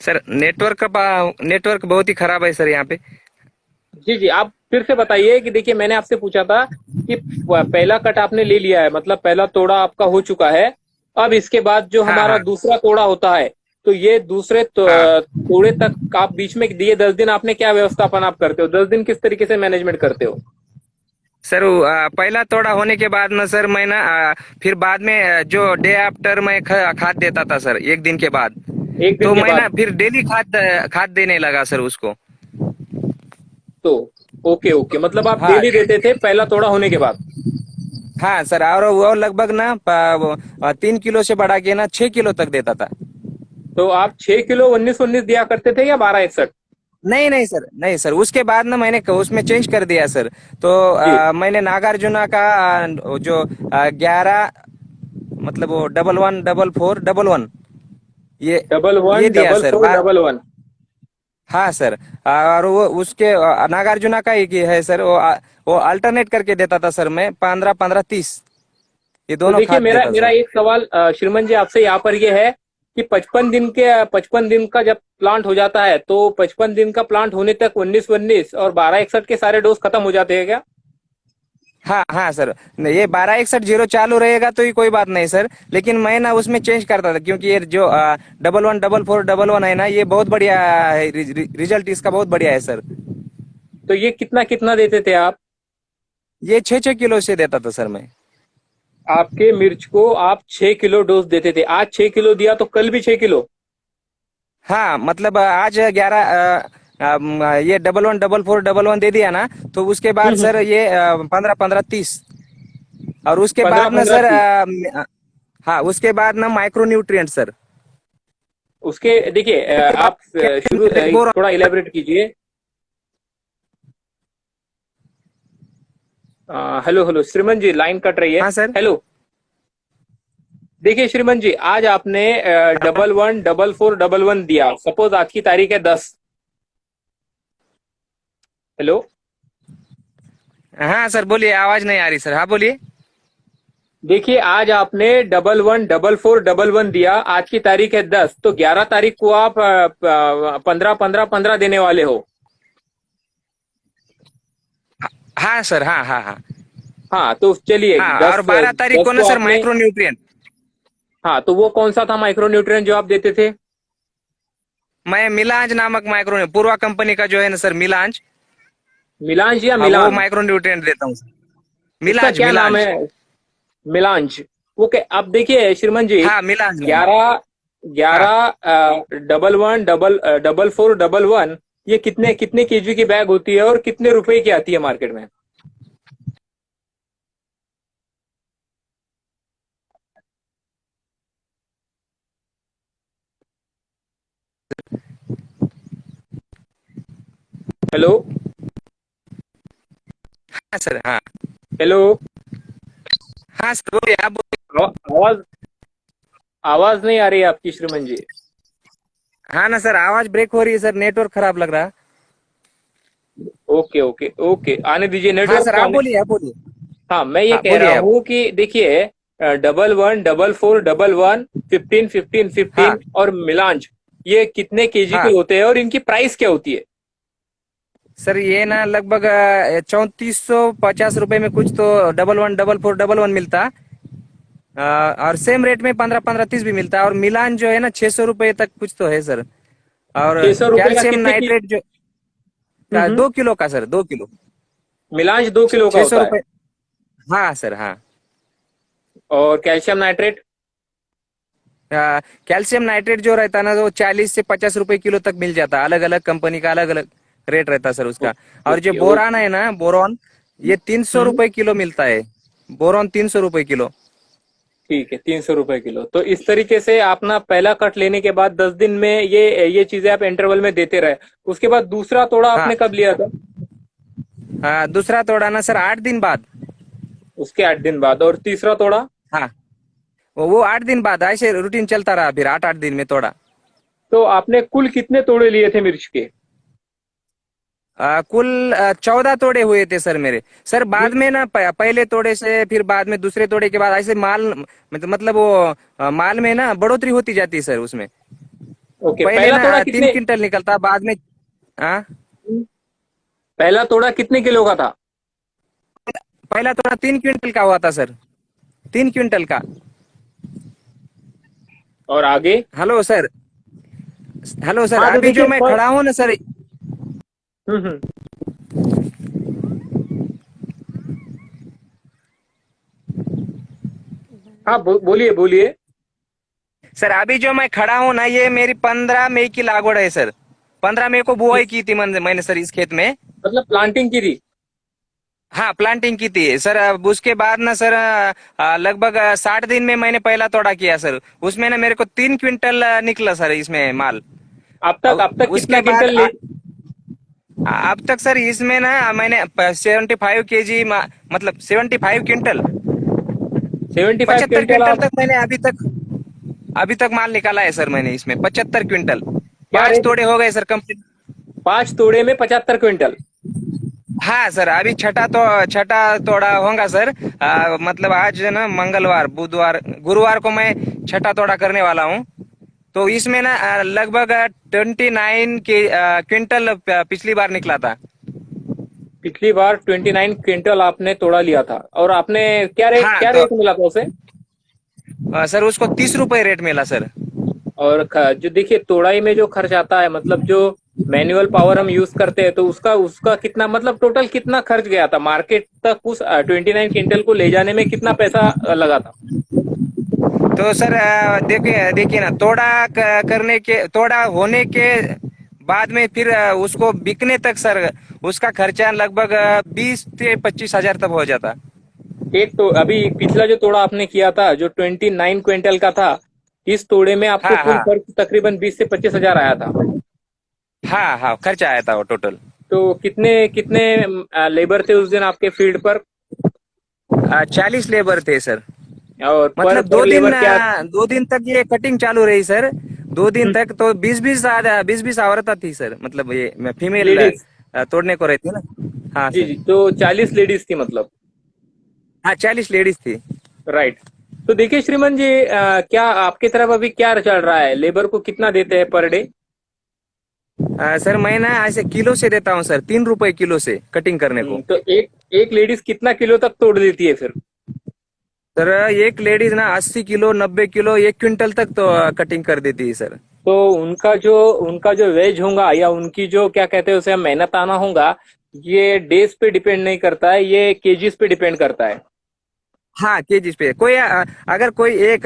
सर नेटवर्क बहुत ही खराब है सर यहाँ पे। जी जी, आप फिर से बताइए कि देखिए, मैंने आपसे पूछा था कि पहला कट आपने ले लिया है, मतलब पहला तोड़ा आपका हो चुका है। अब इसके बाद जो हाँ हमारा हाँ दूसरा तोड़ा होता है, तो ये दूसरे हाँ तोड़े तक आप बीच में दिए 10 दिन आपने क्या व्यवस्थापन आप करते हो, 10 दिन किस तरीके से मैनेजमेंट करते हो? सर पहला तोड़ा होने के बाद ना सर मैं ना फिर बाद में जो डे आफ्टर मैं खाद देता था सर, एक दिन के बाद। एक दिन तो के मैं ना बाद? फिर डेली खाद खाद देने लगा सर उसको। तो ओके ओके, मतलब आप हाँ डेली देते थे पहला तोड़ा होने के बाद? हाँ सर, और वो लगभग ना 3 किलो से बढ़ा के ना 6 किलो तक देता था। तो आप 6 किलो 19 19 दिया करते थे या 12 61? नहीं नहीं सर, नहीं सर, उसके बाद ना मैंने उसमें चेंज कर दिया सर। तो जी। मैंने नागार्जुना का जो 11, मतलब वो 11 14 11 ये डबल ये वन दिया double sir four double one हाँ सर। और वो उसके नागार्जुना का एक ही है सर, वो अल्टरनेट करके देता था सर, मैं 15 15 30 ये तो दोनों देखिए, खाद मेरा देता मेरा सर। एक सवाल श्रीमान जी आपसे यहाँ पर ये है कि 55 दिन का जब प्लांट हो जाता है, तो 55 दिन का प्लांट होने तक 19 19 और 12 61 के सारे डोज खत्म हो जाते हैं क्या? हाँ हाँ सर, ये 12 61 0 चालू रहेगा तो ही कोई बात नहीं सर, लेकिन मैं ना उसमें चेंज करता था, क्योंकि ये जो 11 14 11 है ना, ये बहुत बढ़िया है, रिजल्ट इसका बहुत बढ़िया है सर। तो ये कितना कितना देते थे आप? ये 6 6 किलो से देता था सर मैं। आपके मिर्च को आप 6 किलो डोज देते थे, आज 6 किलो दिया तो कल भी 6 किलो? हाँ मतलब आज 11 ये 11 14 11 दे दिया ना, तो उसके बाद हम्म। सर ये 15 15 30। और उसके पंद्रह बाद ना पंद्रह सर तीस हाँ उसके बाद ना माइक्रो न्यूट्रिएंट सर। उसके देखिए, आप शुरू बोरा। थोड़ा इलेबरेट कीजिए। हेलो हेलो श्रीमान जी, लाइन कट रही है। हाँ सर। हेलो। देखिए श्रीमान जी, आज आपने double one double four double one दिया, सपोज आज की तारीख है 10। हेलो। हाँ सर बोलिए, आवाज नहीं आ रही सर, हाँ बोलिए। देखिए, आज आपने double one double four double one दिया, आज की तारीख है 10, तो 11 तारीख को आप 15 15 15 देने वाले हो। हाँ सर, हाँ हाँ हाँ हाँ, तो चलिए, हाँ। और दस 12 तारीख दस को ना को सर आपने। Micro nutrient. हाँ, तो वो कौन सा था माइक्रो न्यूट्रिएंट जो आप देते थे? मैं मिलांज नामक माइक्रो, पूर्वा कंपनी का जो है ना सर, मिलांज। मिलांज या हाँ वो मिलान? माइक्रो न्यूट्रिएंट देता हूँ सर। उसका मिलांज क्या नाम मिलांज। है? मिलांज। ओके, अब देखिए श्रीमान जी, हाँ मिलांज नाम है। 11 हाँ 11 double one double four double one, ये कितने कितने केजी की बैग होती है और कितने रुपए की आती है मार्केट में? हेलो। हाँ सर, हाँ हेलो। हाँ सर बोलिए, आप बोलिए। आवाज आवाज नहीं आ रही है आपकी श्रीमान जी। हाँ ना सर, आवाज ब्रेक हो रही है सर, नेटवर्क खराब लग रहा है। ओके ओके ओके, आने दीजिए, हाँ नेटवर्क सर को आप आने। बोलिए, आप बोलिए। हाँ, मैं ये हाँ कह रहा बोलिए आप। हूँ कि देखिए, double one double four double one 15 15 15 हाँ और मिलांज, ये कितने केजी के हाँ होते हैं और इनकी प्राइस क्या होती है? सर, ये ना लगभग 3450 रुपए में कुछ तो 11 14 11 मिलता। और सेम रेट में 15-15-30 भी मिलता है। और मिलान जो है ना 600 रुपये तक कुछ तो है सर। और 600 रुपये का कैल्शियम कितने की? नाइट्रेट जो हम्म। 2 किलो का सर, 2 किलो। मिलांज 2 किलो का छह सौ होता है। रुपये हाँ सर, हाँ। और कैल्शियम नाइट्रेट? कैल्शियम नाइट्रेट जो रहता है ना, वो 40 से 50 रुपए किलो तक मिल जाता है। अलग अलग कंपनी का अलग अलग रेट रहता है सर उसका। और जो ओके बोरान ओके। है ना, बोरॉन, ये 300 रुपए किलो मिलता है। बोरॉन 300 रुपए किलो। ठीक है, 300 रुपए किलो। तो इस तरीके से आप ना पहला कट लेने के बाद 10 दिन में ये चीजें आप इंटरवल में देते रहे। उसके बाद दूसरा तोड़ा हाँ आपने कब लिया था? हाँ, दूसरा तोड़ा ना सर 8 दिन बाद। उसके 8 दिन बाद। और तीसरा तोड़ा? हाँ, वो 8 दिन बाद। ऐसे रूटीन चलता रहा, फिर 8-8 दिन में तोड़ा। तो आपने कुल कितने तोड़े लिए थे मिर्च के? कुल 14 तोड़े हुए थे सर मेरे। सर बाद मिर्च। में ना पहले तोड़े से फिर बाद में दूसरे तोड़े के बाद ऐसे माल, मतलब वो माल में ना बढ़ोतरी होती जाती है सर उसमें। ओके, पहले पहला ना तोड़ा 3 क्विंटल निकलता, बाद में। हाँ, पहला तोड़ा कितने किलो का था? पहला तोड़ा 3 क्विंटल का हुआ था सर, 3 क्विंटल का। और आगे? हेलो सर, हेलो सर, हाँ तो अभी जो देखिए मैं खड़ा हूँ ना सर। हम्म। हाँ बोलिए बोलिए। सर अभी जो मैं खड़ा हूँ ना, ये मेरी 15 मई की लागवड़ है सर। 15 मई को बुआई की थी मैंने सर इस खेत में। मतलब प्लांटिंग की थी? हाँ, प्लांटिंग की थी सर। अब उसके बाद ना सर लगभग 60 दिन में मैंने पहला तोड़ा किया सर। उसमें ना मेरे को 3 क्विंटल निकला सर इसमें माल। अब तक कितना उसके बाद क्विंटल ले? अब तक सर इसमें ना मैंने 75 kg, मतलब 75 क्विंटल, 75 75 क्विंटल क्विंटल आप? तक मैंने अभी तक माल निकाला है सर मैंने इसमें 75 क्विंटल। क्या 5 रेट? तोड़े हो गए सर कंप्लीट। 5 तोड़े में 75 क्विंटल? हाँ सर, अभी छठा तोड़ा होगा सर। मतलब आज है ना मंगलवार, बुधवार, गुरुवार को मैं छठा तोड़ा करने वाला हूँ। तो इसमें ना लगभग 29 के क्विंटल पिछली बार निकला था। पिछली बार 29 क्विंटल आपने तोड़ा लिया था। और आपने क्या रेट, हाँ क्या तो रेट मिला था उसे? सर उसको 30 रुपए रेट मिला सर। और जो देखिए तोड़ाई में जो खर्च आता है, मतलब जो मैनुअल पावर हम यूज करते हैं, तो उसका उसका कितना, मतलब टोटल कितना खर्च गया था मार्केट तक उस 29 क्विंटल को ले जाने में? कितना पैसा लगा था? तो सर देखिए देखिए ना, तोड़ा होने के बाद में फिर उसको बिकने तक सर उसका खर्चा लगभग 20 से 25 हजार तक हो जाता। एक तो अभी पिछला जो तोड़ा आपने किया था जो 29 क्विंटल का था, इस तोड़े में आपको हाँ कुल हाँ खर्च तकरीबन 20 से 25 हजार आया था। हाँ हाँ, खर्चा आया था वो टोटल। तो कितने कितने लेबर थे उस दिन आपके फील्ड पर? 40 लेबर थे सर। और पर मतलब पर लेबर क्या? 2 दिन तक ये कटिंग चालू रही सर। 2 दिन तक तो 20-20 औरतें थी सर, मतलब ये फीमेल लेडीज? तोड़ने को रहती है ना। हाँ जी सर। जी, तो 40 लेडीज थी मतलब? हाँ, 40 लेडीज थी। राइट। तो देखिए श्रीमान जी, क्या आपकी तरफ अभी क्या चल रहा है? लेबर को कितना देते हैं पर डे? सर मैं ना ऐसे किलो से देता हूँ सर, 3 रुपए किलो से कटिंग करने को। तो एक एक लेडीज कितना किलो तक तोड़ देती है फिर? सर एक लेडीज ना 80 किलो, 90 किलो, 1 क्विंटल तक तो कटिंग कर देती है सर। तो उनका जो वेज होगा, या उनकी जो क्या कहते हैं उसे, मेहनत आना होगा, ये डेज पे डिपेंड नहीं करता है, ये केजीज पे डिपेंड करता है। हाँ, केजीज पे कोई अगर कोई एक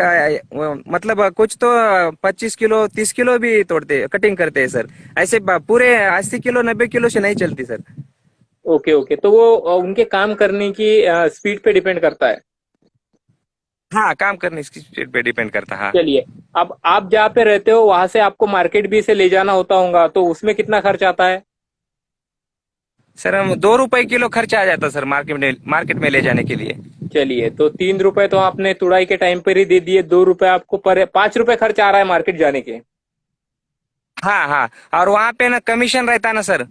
मतलब कुछ तो 25 किलो, 30 किलो भी तोड़ते कटिंग करते हैं सर। ऐसे पूरे 80 किलो, 90 किलो से नहीं चलती सर। ओके ओके, तो वो उनके काम करने की स्पीड पे डिपेंड करता है। हाँ, काम करने की स्पीड पे डिपेंड करता है, हाँ। चलिए, अब आप जहाँ पे रहते हो वहां से आपको मार्केट भी से ले जाना होता होगा, तो उसमें कितना खर्च आता है? सर हम 2 रुपए किलो खर्चा आ जाता सर मार्केट में ले जाने के लिए। चलिए, तो 3 रुपए तो आपने तुड़ाई के टाइम पर ही दे दिए, 2 रुपए आपको पर, 5 रुपए खर्च आ रहा है मार्केट जाने के। हाँ हाँ, और वहाँ पे ना कमीशन रहता ना सर।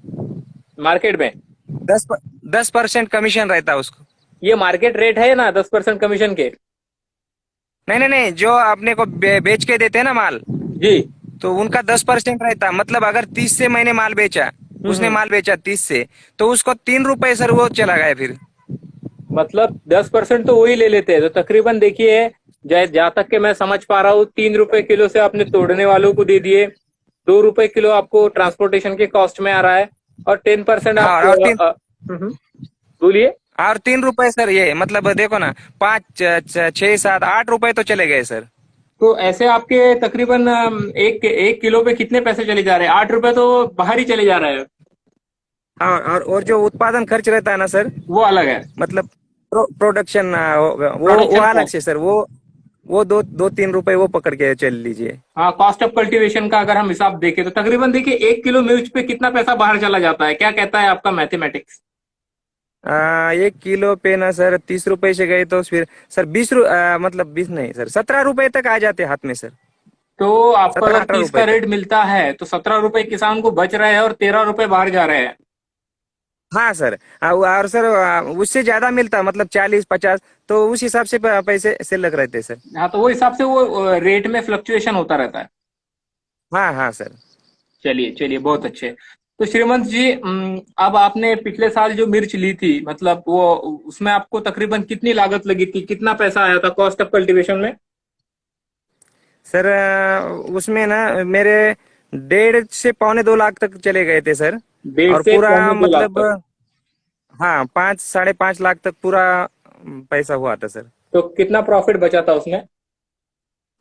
मार्केट में? 10% कमीशन रहता उसको। ये मार्केट रेट है ना 10% कमीशन के? नहीं नहीं नहीं, जो अपने को बेच के देते हैं ना माल, जी। तो उनका 10% रहता। मतलब अगर 30 से मैंने माल बेचा, उसने हम्म। माल बेचा 30 से, तो उसको 3 रुपए सर वो चला गया फिर। मतलब 10% तो वही ले लेते हैं, तो तकरीबन देखिए जहाँ तक के मैं समझ पा रहा हूँ 3 रुपए किलो से आपने तोड़ने वालों को दे दिए, 2 रुपए किलो आपको ट्रांसपोर्टेशन के कॉस्ट में आ रहा है, और 10% आप हाँ, और तीन, बोलिए। और 3 रुपए सर, ये मतलब देखो ना, 5, 6, 7, 8 रुपए तो चले गए सर। तो ऐसे आपके तकरीबन एक एक किलो पे कितने पैसे चले जा रहे हैं? 8 रुपए तो बाहर ही चले जा रहे हैं। हाँ, और जो उत्पादन खर्च रहता है ना सर, वो अलग है। मतलब प्रोडक्शन, वो प्रोडक्शन अलग कॉस्ट। से सर, वो 2, 2, 3 रुपए वो पकड़ के चल लीजिए। हाँ, कॉस्ट ऑफ कल्टीवेशन का अगर हम हिसाब देखें तो तकरीबन देखिए 1 किलो मिर्च पे कितना पैसा बाहर चला जाता है, क्या कहता है आपका मैथमेटिक्स? 1 किलो पे ना सर 30 रुपए से गए तो फिर सर मतलब 20 नहीं सर, 17 रुपए तक आ जाते हाथ में सर। तो आपको सत्रह अगर अठारह 30 का रुपए तक। रेट मिलता है तो 17 रुपए किसान को बच रहे हैं और 13 रुपए बाहर जा रहे हैं। हाँ सर। और सर उससे ज्यादा मिलता, मतलब 40, 50, तो उस हिसाब से पैसे से लग रहे थे सर। हाँ, तो वो हिसाब से वो रेट में फ्लक्चुएशन होता रहता है। हाँ हाँ सर। चलिए चलिए, बहुत अच्छे। तो श्रीमंत जी, अब आपने पिछले साल जो मिर्च ली थी, मतलब वो उसमें आपको तकरीबन कितनी लागत लगी थी, कितना पैसा आया था कॉस्ट ऑफ कल्टीवेशन में? सर उसमें ना मेरे 1.5 से 2.25 लाख तक चले गए थे सर। डेढ़ और से पूरा पौने 2 लाख मतलब, तक। हाँ, 5, 5.5 लाख तक पूरा पैसा हुआ था सर। तो कितना प्रॉफिट बचा था उसमें?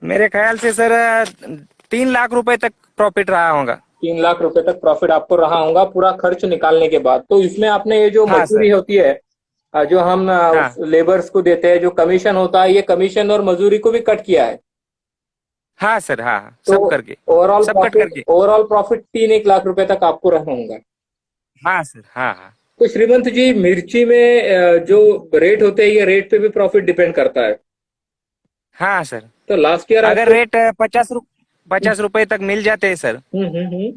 मेरे ख्याल से सर 3 लाख रुपए तक प्रॉफिट रहा होगा। 3 लाख रुपए तक प्रॉफिट आपको रहा होगा पूरा खर्च निकालने के बाद। तो इसमें आपने ये जो हाँ सर। मजदूरी होती है, जो हम हाँ लेबर्स को देते हैं, जो कमीशन होता है, ये कमीशन और मजदूरी को भी कट किया है। हाँ सर, हाँ हाँ, तो सब करके, ओवरऑल सब कट प्रॉफिट करके। ओवरऑल प्रॉफिट 3-1 लाख रुपए तक आपको रहना होगा। हाँ सर, हाँ हाँ। तो श्रीमंत जी, मिर्ची में जो रेट होते हैं, ये रेट पे भी प्रॉफिट डिपेंड करता है। हाँ सर, तो लास्ट ईयर अगर आपको। रेट 50 रुपए तक मिल जाते हैं सर, हम्म।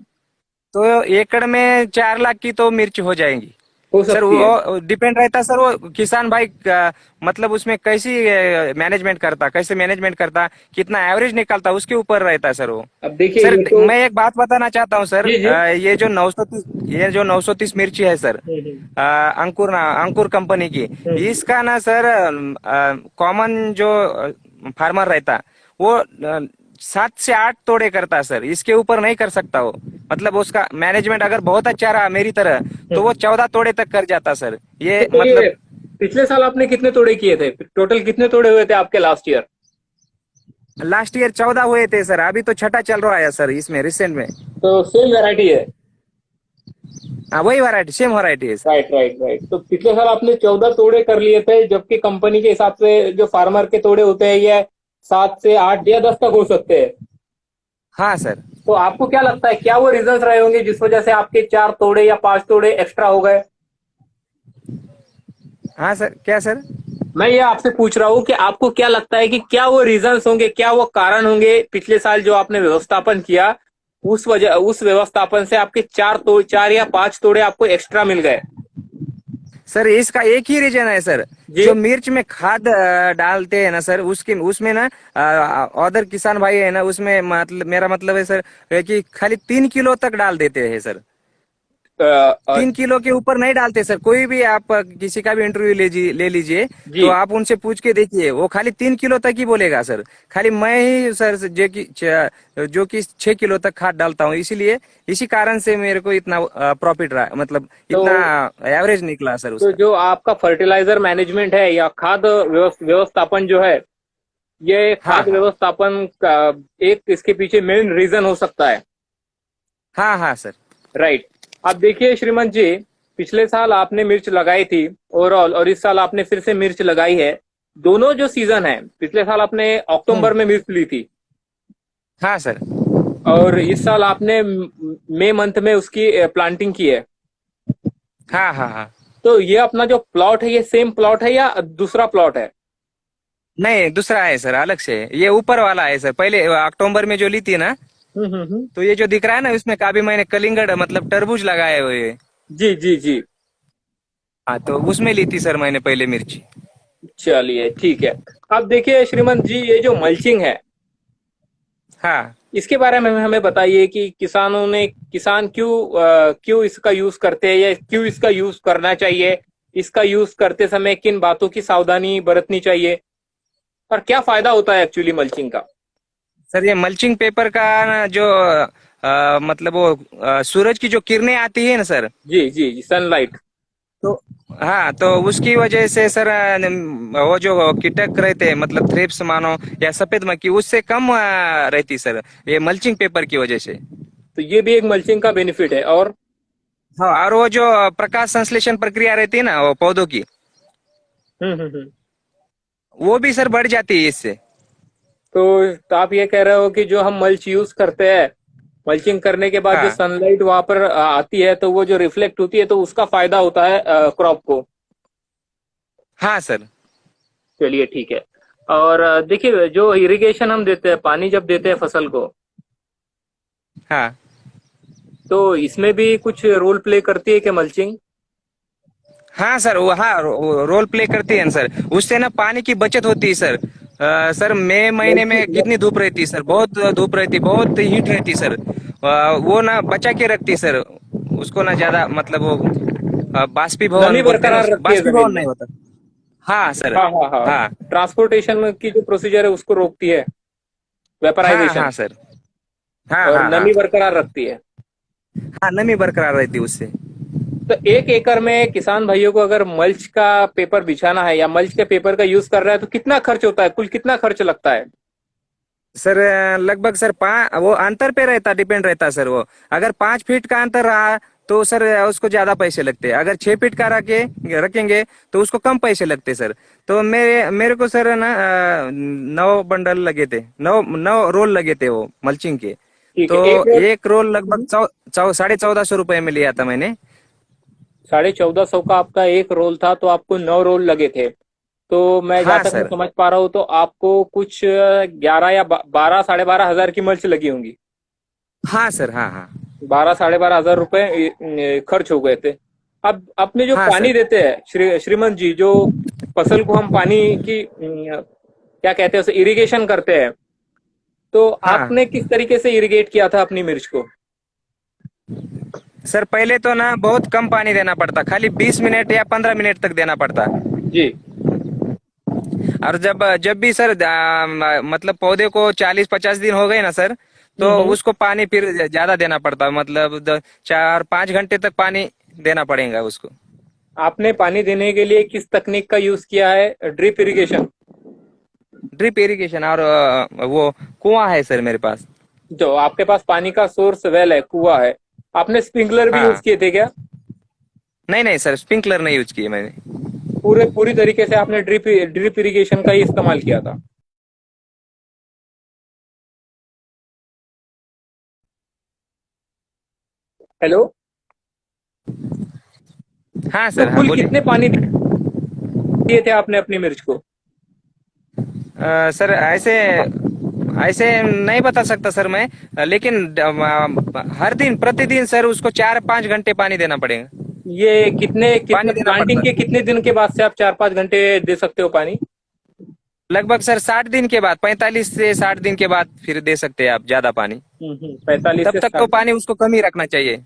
तो एकड़ में 4 लाख की तो मिर्च हो जाएंगी। हो सर सकती है। वो डिपेंड रहता सर, वो किसान भाई मतलब उसमें कैसी मैनेजमेंट करता, कितना एवरेज निकालता, उसके ऊपर रहता है सर वो। अब देखिए सर ये तो। मैं एक बात बताना चाहता हूँ सर, जी जी। ये जो 930 मिर्ची है सर, हम्म अंकुर कंपनी की, हम्म। इसका ना सर कॉमन जो फार्मर रहता, वो 7 से 8 तोड़े करता सर, इसके ऊपर नहीं कर सकता वो। मतलब उसका मैनेजमेंट अगर बहुत अच्छा रहा मेरी तरह, तो वो हम्म। 14 तोड़े तक कर जाता सर, ये तो ये मतलब। पिछले साल आपने कितने तोड़े किए थे? टोटल कितने तोड़े हुए थे आपके लास्ट ईयर? लास्ट ईयर 14 हुए थे सर, अभी तो छठा चल रहा है सर इसमें रिसेंट में। तो सेम वैरायटी है। हाँ, वही वैरायटी, सेम वैरायटी है सर। Right right right. तो पिछले साल आपने 14 तोड़े कर लिए थे, जबकि कंपनी के हिसाब से जो फार्मर के तोड़े होते हैं ये 7 से 8 या 10 तक हो सकते हैं। हाँ सर। तो आपको क्या लगता है, क्या वो रीजंस रहे होंगे जिस वजह से आपके 4 तोड़े या 5 तोड़े एक्स्ट्रा हो गए? हाँ सर, क्या सर? मैं ये आपसे पूछ रहा हूँ कि आपको क्या लगता है कि क्या वो रीजंस होंगे, क्या वो कारण होंगे पिछले साल जो आपने व्यवस्थापन किया, उस व्यवस्थापन से आपके 4 या 5 तोड़े आपको एक्स्ट्रा मिल गए? सर इसका एक ही रीजन है सर, जी। जो मिर्च में खाद डालते हैं ना सर, उसके उसमें ना अदर किसान भाई है ना, उसमें मतलब मेरा मतलब है सर कि खाली 3 किलो तक डाल देते हैं सर। अ, अ, 3 किलो के ऊपर नहीं डालते सर, कोई भी आप किसी का भी इंटरव्यू ले लीजिए, जी। तो आप उनसे पूछ के देखिए, वो खाली 3 किलो तक ही बोलेगा सर। खाली मैं ही सर जो कि 6 किलो तक खाद डालता हूँ, इसीलिए इसी कारण से मेरे को इतना प्रॉफिट रहा, मतलब तो इतना एवरेज निकला सर तो उसका। जो आपका फर्टिलाइजर मैनेजमेंट है या खाद व्यवस्थापन जो है, ये हाँ खाद हाँ। व्यवस्थापन का एक इसके पीछे मेन रीजन हो सकता है। हाँ हाँ सर। राइट। अब देखिए श्रीमंत जी, पिछले साल आपने मिर्च लगाई थी ओवरऑल, और इस साल आपने फिर से मिर्च लगाई है। दोनों जो सीजन है, पिछले साल आपने अक्टूबर में मिर्च ली थी, हाँ सर। और इस साल आपने मई मंथ में उसकी प्लांटिंग की है। हाँ हाँ हाँ। तो ये अपना जो प्लॉट है, ये सेम प्लॉट है या दूसरा प्लॉट है? नहीं, दूसरा है सर, अलग से, ये ऊपर वाला है सर। पहले अक्टूबर में जो ली थी ना, हम्म। तो ये जो दिख रहा है ना, इसमें काफी मैंने कलिंगड़ मतलब तरबूज लगाए हुए हैं। जी जी जी। हाँ, तो उसमें ली थी सर मैंने पहले मिर्ची। चलिए ठीक है। अब देखिए श्रीमंत जी, ये जो मल्चिंग है, हाँ इसके बारे में हमें बताइए कि किसान क्यों इसका यूज करते हैं, या क्यों इसका यूज करना चाहिए, इसका यूज करते समय किन बातों की सावधानी बरतनी चाहिए? और क्या फायदा होता है एक्चुअली मल्चिंग का? सर ये मल्चिंग पेपर का ना जो मतलब वो सूरज की जो किरणें आती है ना सर, जी जी जी, सनलाइट। तो हाँ, तो उसकी वजह से सर वो जो कीटक रहते हैं मतलब थ्रिप्स मानो या सफेद मक्खी, उससे कम रहती सर, ये मल्चिंग पेपर की वजह से। तो ये भी एक मल्चिंग का बेनिफिट है। और हाँ, और वो जो प्रकाश संश्लेषण प्रक्रिया रहती है ना वो पौधों की, हम्म। वो भी सर बढ़ जाती है इससे। तो आप ये कह रहे हो कि जो हम मल्च यूज करते हैं, मल्चिंग करने के बाद जो हाँ सनलाइट वहां पर आती है तो वो जो रिफ्लेक्ट होती है तो उसका फायदा होता है क्रॉप को। हाँ सर। चलिए ठीक है। और देखिए, जो इरिगेशन हम देते हैं, पानी जब देते हैं फसल को, हाँ तो इसमें भी कुछ रोल प्ले करती है क्या मल्चिंग? हाँ सर, वो हाँ रोल प्ले करती है ना सर, उससे ना पानी की बचत होती है सर। सर मई महीने में कितनी धूप रहती है सर, बहुत धूप रहती, बहुत हीट रहती है सर। वो ना बचा के रखती है सर, उसको ना ज्यादा मतलब वो नमी बाष्पीभवन बोलते हैं ना बरकरार उसको, रखती है जमीन बाष्पीभवन में। नहीं होता। हाँ सर। हाँ हाँ हाँ। हाँ ट्रांसपोर्टेशन की जो प्रोसीजर है उसको रोकती है, हाँ वेपराइजेशन। हाँ सर। हाँ और हाँ हाँ। नमी बरकरार रखती है। हाँ, नमी बरकरार रहती है उससे। तो 1 एकड़ में किसान भाइयों को अगर मल्च का पेपर बिछाना है या मल्च के पेपर का यूज कर रहा है तो कितना खर्च होता है, कुल कितना खर्च लगता है? सर लगभग सर वो अंतर पे रहता, डिपेंड रहता सर। वो अगर 5 फीट का अंतर रहा तो सर उसको ज्यादा पैसे लगते हैं, अगर 6 फीट का रखेंगे तो उसको कम पैसे लगते सर। तो मेरे मेरे को सर ना 9 बंडल लगे थे, 9 रोल लगे थे वो मल्चिंग के। ठीक तो है, एक रोल। एक रोल लगभग 1450 रुपए में लिया था मैंने। 1450 का आपका एक रोल था, तो आपको 9 रोल लगे थे। तो मैं जहां हाँ तक मैं सर। समझ पा रहा हूँ तो आपको कुछ 11 या 12, 12.5 हजार की मल्च लगी होंगी। हाँ सर। हाँ हाँ। 12, 12.5 हजार रुपए खर्च हो गए थे। अब अपने जो हाँ पानी सर। देते हैं श्रीमंत जी, जो फसल को हम पानी की क्या कहते हैं उसे, इरिगेशन करते हैं, तो हाँ आपने किस तरीके से इरिगेट किया था अपनी मिर्च को? सर, पहले तो ना बहुत कम पानी देना पड़ता, खाली 20 मिनट या 15 मिनट तक देना पड़ता। जी। और जब जब भी सर मतलब पौधे को 40-50 दिन हो गए ना सर, तो हम्म। उसको पानी फिर ज्यादा देना पड़ता, मतलब 4-5 घंटे तक पानी देना पड़ेगा उसको। आपने पानी देने के लिए किस तकनीक का यूज किया है? Drip irrigation? ड्रिप इरिगेशन, और वो कुआं है सर मेरे पास। जो आपके पास पानी का सोर्स वेल है, कुआ है, आपने स्प्रिंकलर भी यूज हाँ, किए थे क्या? नहीं नहीं सर, स्प्रिंकलर नहीं यूज किए मैंने। पूरी तरीके से आपने ड्रिप ड्रिप इरिगेशन का ही इस्तेमाल किया था? हेलो। हाँ तो सर, हाँ कुल बोलिए। कितने पानी दिए थे आपने अपनी मिर्च को? सर ऐसे ऐसे नहीं बता सकता सर मैं, लेकिन हर दिन प्रतिदिन सर उसको 4-5 घंटे पानी देना पड़ेगा। ये कितने पानी देना प्लांटिंग पड़ता, के कितने दिन के बाद से आप 4-5 घंटे दे सकते हो पानी? लगभग सर 60 दिन के बाद, 45 से 60 दिन के बाद फिर दे सकते हैं आप ज्यादा पानी। 45 तब से तक तो 60 पानी उसको कम ही रखना चाहिए,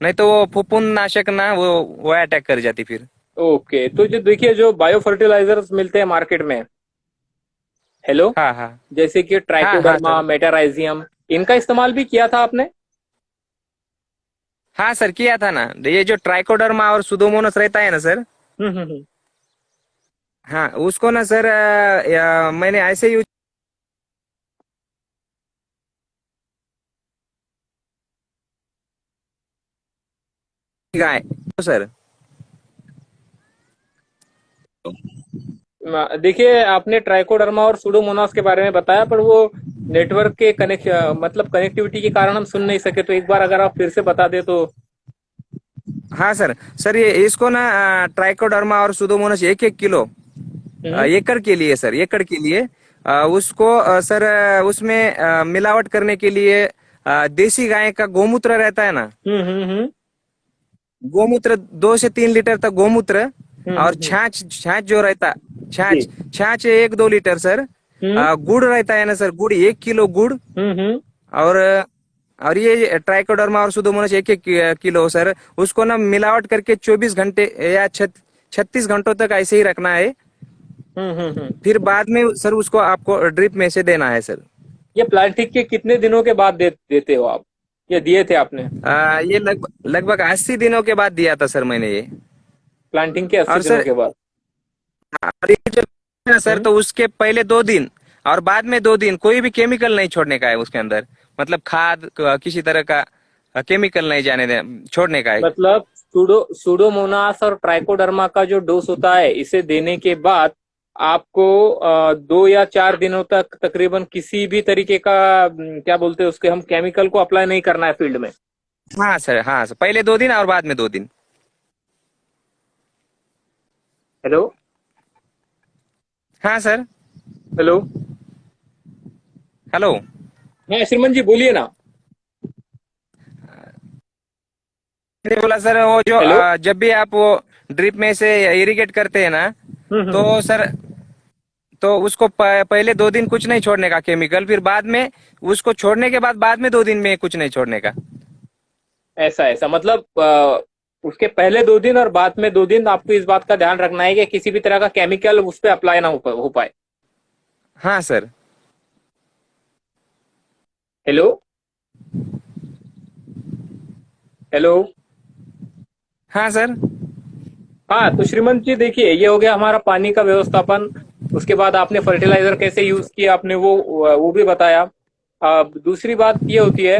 नहीं तो वो फफूंद नाशक ना वो अटैक कर जाती फिर। ओके। तो जो देखिए, जो बायो फर्टिलाइजर्स मिलते हैं मार्केट में, हेलो, हाँ हाँ। जैसे कि हाँ हाँ ट्राइकोडर्मा, सर। मेटाराइजियम, इनका इस्तेमाल भी किया था आपने? हाँ सर, किया था ना, ये जो ट्राइकोडर्मा और सुडोमोनास रहता है ना सर। हम्म। हाँ, उसको ना सर मैंने ऐसे यूज किया है तो सर। देखिए, आपने ट्राइकोडर्मा और सुडोमोनास के बारे में बताया, पर वो नेटवर्क के कनेक्ट मतलब कनेक्टिविटी के कारण हम सुन नहीं सके, तो एक बार अगर आप फिर से बता दे तो। हाँ सर। सर ये इसको ना ट्राइकोडर्मा और सुडोमोनास 1-1 किलो हम्म एकड़ के लिए सर, एकड़ के लिए उसको सर उसमें मिलावट करने के लिए देसी गाय का गोमूत्र रहता है ना, हम्म। गोमूत्र 2 से 3 लीटर तक गोमूत्र, और हम्म। छाछ, छाछ जो रहता, जी। छाछ, छाछ 1-2 लीटर सर। हम्म गुड़ रहता है ना सर, गुड़ 1 किलो गुड़। हम्म। और ये ट्राइकोडर्मा और सुडोमोनास 1-1 किलो सर, उसको ना मिलावट करके 24 घंटे या 36 घंटों तक ऐसे ही रखना है। फिर बाद में सर उसको आपको ड्रिप में से देना है सर। ये प्लांटिंग के कितने दिनों के बाद देते हो आप, ये दिए थे आपने? ये लगभग 80 दिनों के बाद दिया था सर मैंने ये। प्लांटिंग के 80 और दिनों सर के बाद? और ये जब है ना सर, हम्म। तो उसके पहले 2 दिन और बाद में 2 दिन कोई भी केमिकल नहीं छोड़ने का है उसके अंदर। मतलब खाद किसी तरह का केमिकल नहीं जाने दे छोड़ने का है। मतलब सूडोमोनास और ट्राइकोडर्मा का जो डोज होता है, इसे देने के बाद आपको 2 या 4 दिनों तक तकरीबन किसी भी तरीके का क्या बोलते हैं उसके हम, केमिकल को अप्लाई नहीं करना है फील्ड में। हाँ सर, हाँ सर, पहले 2 दिन और बाद में 2 दिन। हेलो? हाँ सर। हेलो? हेलो। हाँ श्रीमन जी बोलिए ना। मैंने बोला सर, वो जो हेलो? जब भी आप वो ड्रिप में से इरिगेट करते हैं ना, हम्म। तो सर तो उसको पहले 2 दिन कुछ नहीं छोड़ने का केमिकल, फिर बाद में उसको छोड़ने के बाद में 2 दिन में कुछ नहीं छोड़ने का। ऐसा ऐसा मतलब उसके पहले 2 दिन और बाद में 2 दिन आपको इस बात का ध्यान रखना है कि किसी भी तरह का केमिकल उस पर अप्लाई ना हो पाए। हाँ सर। हेलो? हेलो? हाँ सर। हाँ तो श्रीमंत जी देखिए, ये हो गया हमारा पानी का व्यवस्थापन। उसके बाद आपने फर्टिलाइजर कैसे यूज किया आपने वो भी बताया। अब दूसरी बात ये होती है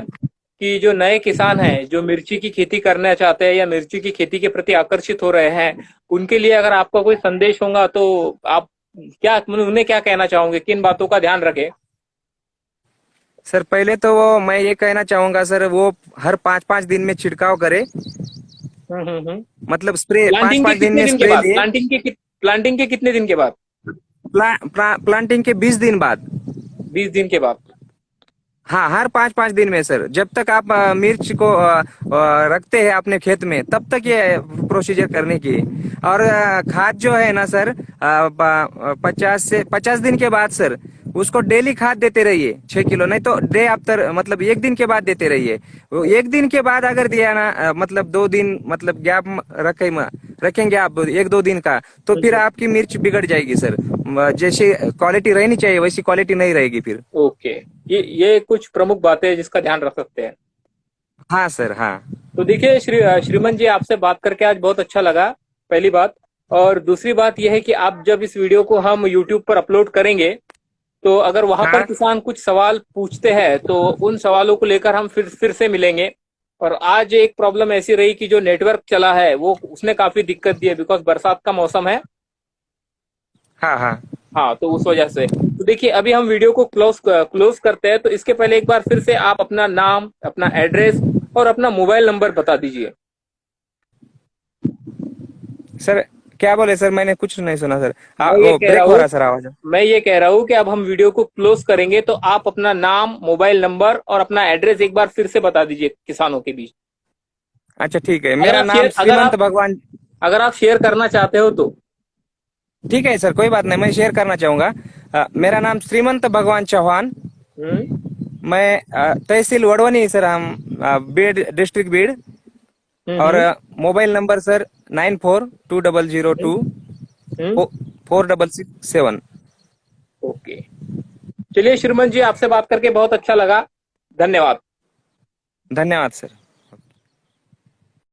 कि जो नए किसान हैं जो मिर्ची की खेती करना चाहते हैं या मिर्ची की खेती के प्रति आकर्षित हो रहे हैं, उनके लिए अगर आपका कोई संदेश होगा तो आप क्या उन्हें क्या कहना चाहोगे, किन बातों का ध्यान रखें? सर पहले तो वो मैं ये कहना चाहूंगा सर, वो हर 5-5 दिन में छिड़काव करे। हम्म। मतलब स्प्रे पाँच प्लांटिंग के पाँच दिन कितने में दिन के स्प्रे बाद, ले। प्लांटिंग के कितने दिन के बाद? प्लांटिंग के 20 दिन बाद। 20 दिन के बाद? हाँ, हर 5-5 दिन में सर, जब तक आप मिर्च को रखते हैं अपने खेत में तब तक ये प्रोसीजर करने की। और खाद जो है ना सर, 50 दिन के बाद सर उसको डेली खाद देते रहिए, 6 किलो, नहीं तो डे आफ्टर, मतलब 1 दिन के बाद देते रहिए। वो 1 दिन के बाद अगर दिया ना, मतलब 2 दिन मतलब गैप रखेंगे आप 1-2 दिन का, तो फिर आपकी मिर्च बिगड़ जाएगी सर। जैसी क्वालिटी रहनी चाहिए वैसी क्वालिटी नहीं रहेगी फिर। ओके, ये कुछ प्रमुख बातें हैं जिसका ध्यान रख सकते हैं। हाँ सर, हाँ। तो देखिए श्रीमन जी, आपसे बात करके आज बहुत अच्छा लगा, पहली बात। और दूसरी बात यह है कि आप जब इस वीडियो को हम यूट्यूब पर अपलोड करेंगे, तो अगर वहां पर हाँ किसान कुछ सवाल पूछते हैं तो उन सवालों को लेकर हम फिर से मिलेंगे। और आज एक प्रॉब्लम ऐसी रही कि जो नेटवर्क चला है वो उसने काफी दिक्कत दी है, बिकॉज बरसात का मौसम है। हाँ हाँ। हाँ तो उस वजह से तो देखिए, अभी हम वीडियो को क्लोज करते हैं, तो इसके पहले एक बार फिर से आप अपना नाम, अपना एड्रेस और अपना मोबाइल नंबर बता दीजिए। सर क्या बोले सर, मैंने कुछ नहीं सुना सर। मैं ये वो कह रहा ब्रेक हो हूँ रहा सर आवाज। मैं ये कह रहा हूँ कि अब हम वीडियो को क्लोज करेंगे, तो आप अपना नाम, मोबाइल नंबर और अपना एड्रेस एक बार फिर से बता दीजिए किसानों के बीच। अच्छा ठीक है, अगर मेरा आप नाम शेयर अगर श्रीमंत आप भगवान। अगर आप शेयर करना चाहते हो तो। ठीक है सर, कोई बात नहीं, मैं शेयर करना चाहूंगा। मेरा नाम श्रीमंत भगवान चौहान। हम्म मैं तहसील वडवनी सर, हम बीड डिस्ट्रिक्ट बीड। और हम्म मोबाइल नंबर सर 942002 हम्म हम्म। 4667। ओके, चलिए श्रीमन जी, आपसे बात करके बहुत अच्छा लगा। धन्यवाद। धन्यवाद सर।